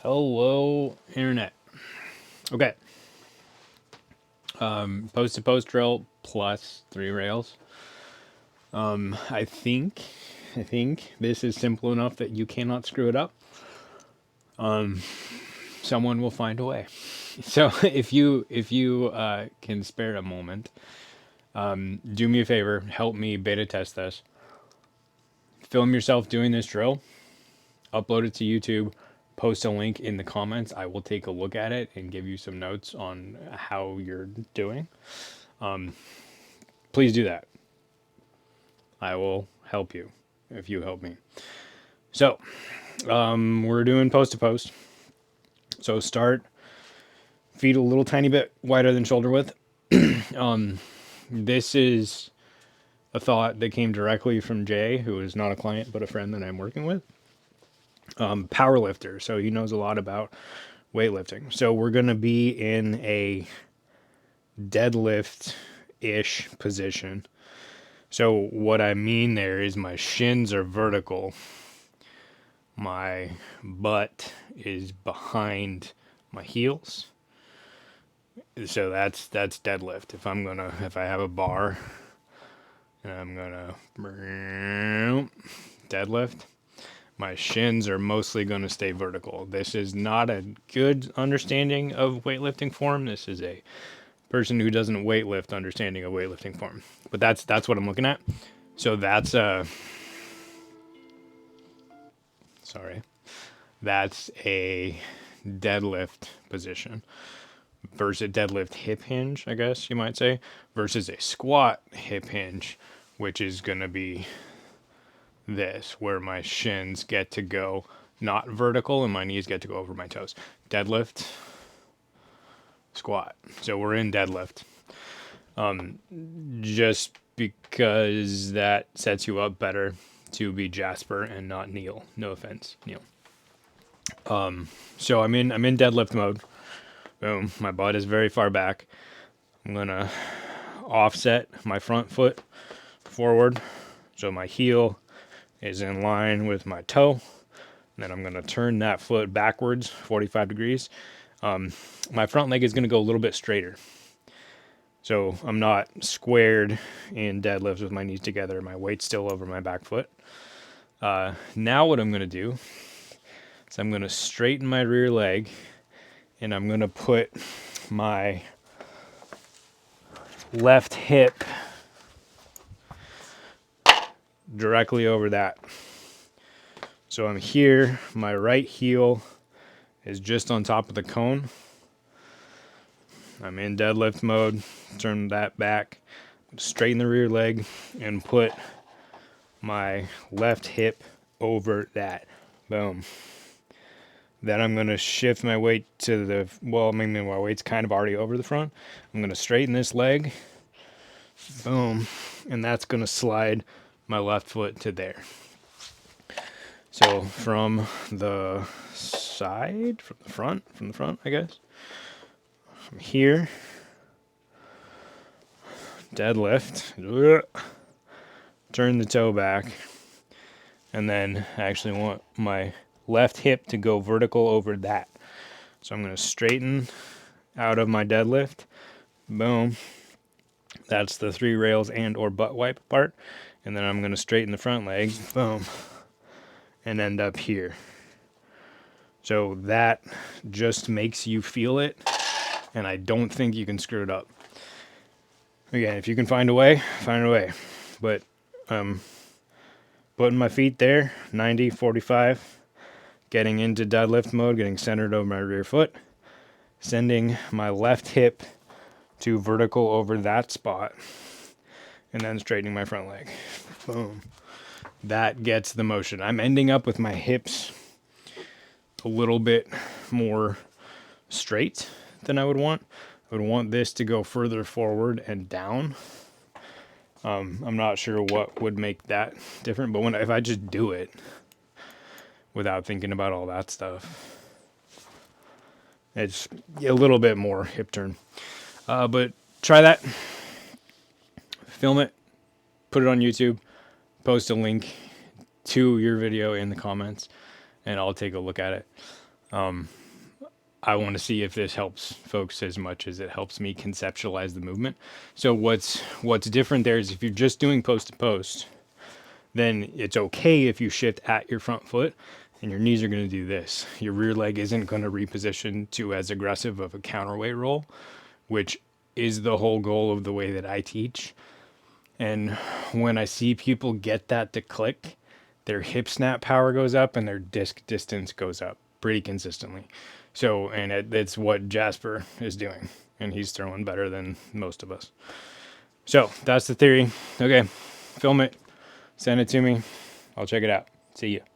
Hello, internet. Okay. Post to post drill plus 3 rails. I think this is simple enough that you cannot screw it up. Someone will find a way. So if you can spare a moment, do me a favor, help me beta test this. Film yourself doing this drill, upload it to YouTube, post a link in the comments. I will take a look at it and give you some notes on how you're doing. Please do that. I will help you if you help me. So, we're doing post to post. So start feet a little tiny bit wider than shoulder width. This is a thought that came directly from Jay, who is not a client but a friend that I'm working with. Power lifter, so he knows a lot about weightlifting. So we're going to be in a deadlift-ish position. So what I mean there is my shins are vertical. My butt is behind my heels. So that's deadlift. If I have a bar and I'm gonna deadlift, my shins are mostly gonna stay vertical. This is not a good understanding of weightlifting form. This is a person who doesn't weightlift understanding of weightlifting form. But that's what I'm looking at. So that's a deadlift position versus deadlift hip hinge, I guess you might say, versus a squat hip hinge, which is going to be this, where my shins get to go not vertical and my knees get to go over my toes. Deadlift, squat. So we're in deadlift. Just because that sets you up better to be Jasper and not Neil. No offense, Neil. So I'm in deadlift mode. Boom. My butt is very far back. I'm gonna offset my front foot forward, so my heel is in line with my toe. And then I'm gonna turn that foot backwards 45 degrees. My front leg is gonna go a little bit straighter. So I'm not squared in deadlifts with my knees together. My weight's still over my back foot. Now what I'm gonna do is I'm gonna straighten my rear leg and I'm gonna put my left hip directly over that. So I'm here, my right heel is just on top of the cone. I'm in deadlift mode, turn that back, straighten the rear leg, and put my left hip over that. Boom. Then I'm going to shift my weight to my weight's kind of already over the front. I'm going to straighten this leg. Boom. And that's going to slide my left foot to there. So from the side, from the front, I guess. From here, deadlift, turn the toe back, and then I actually want my left hip to go vertical over that. So I'm going to straighten out of my deadlift. Boom. That's the 3 rails and or butt wipe part. And then I'm going to straighten the front leg. Boom. And end up here. So that just makes you feel it. And I don't think you can screw it up. Again, if you can find a way, find a way. But putting my feet there, 90, 45, getting into deadlift mode, getting centered over my rear foot, sending my left hip to vertical over that spot, and then straightening my front leg. Boom. That gets the motion. I'm ending up with my hips a little bit more straight than I would want. I would want this to go further forward and down. I'm not sure what would make that different, but if I just do it without thinking about all that stuff, it's a little bit more hip turn. But try that. Film it. Put it on YouTube. Post a link to your video in the comments, and I'll take a look at it. I want to see if this helps folks as much as it helps me conceptualize the movement. So what's different there is if you're just doing post to post, then it's okay if you shift at your front foot and your knees are going to do this. Your rear leg isn't going to reposition to as aggressive of a counterweight roll, which is the whole goal of the way that I teach. And when I see people get that to click, their hip snap power goes up and their disc distance goes up pretty consistently. So, and it's what Jasper is doing, and he's throwing better than most of us. So that's the theory. Okay, film it, send it to me. I'll check it out. See ya.